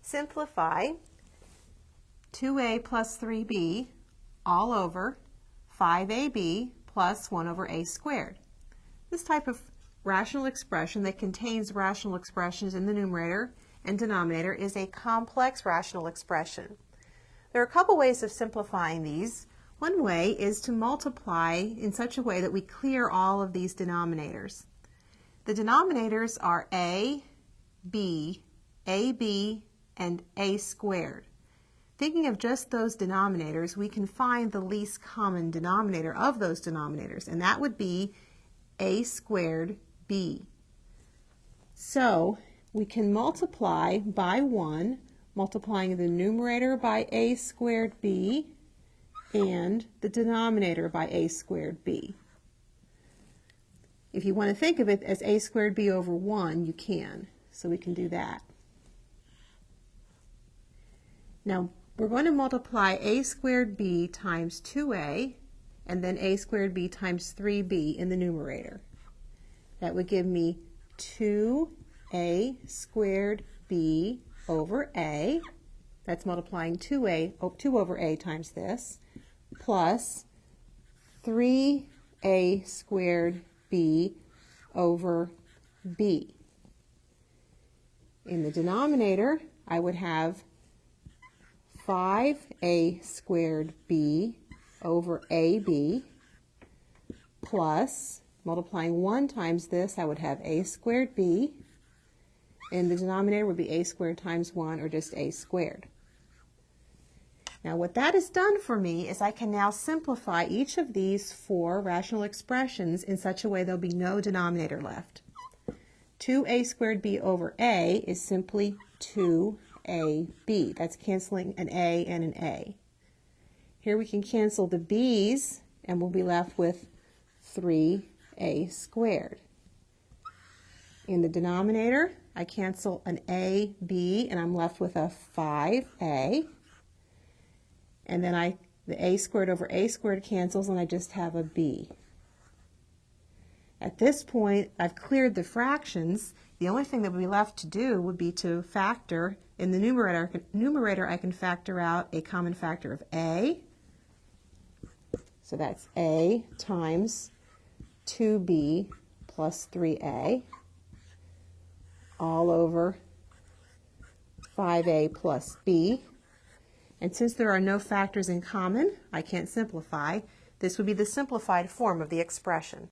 simplify 2a plus 3b all over 5ab plus 1 over a squared. This type of rational expression that contains rational expressions in the numerator and denominator is a complex rational expression. There are a couple ways of simplifying these. One way is to multiply in such a way that we clear all of these denominators. The denominators are a, b, and a squared. Thinking of just those denominators, we can find the least common denominator of those denominators, and that would be a squared b. So we can multiply by 1, multiplying the numerator by a squared b and the denominator by a squared b. If you want to think of it as a squared b over 1, you can. So we can do that. Now, we're going to multiply a squared b times 2a and then a squared b times 3b in the numerator. That would give me 2a squared b over a. That's multiplying 2 over a times this, plus 3a squared b over b. In the denominator, I would have 5a squared b over ab plus, multiplying 1 times this, I would have a squared b, and the denominator would be a squared times 1, or just a squared. Now what that has done for me is I can now simplify each of these 4 rational expressions in such a way there'll be no denominator left. 2a squared b over a is simply 2ab. That's canceling an a and an a. Here we can cancel the b's and we'll be left with 3a squared. In the denominator, I cancel an a, b, and I'm left with a 5a. And then the a squared over a squared cancels and I just have a b. At this point, I've cleared the fractions. The only thing that would be left to do would be to factor. In the numerator, I can factor out a common factor of a. So that's a times 2b plus 3a all over 5a plus b. And since there are no factors in common, I can't simplify. This would be the simplified form of the expression.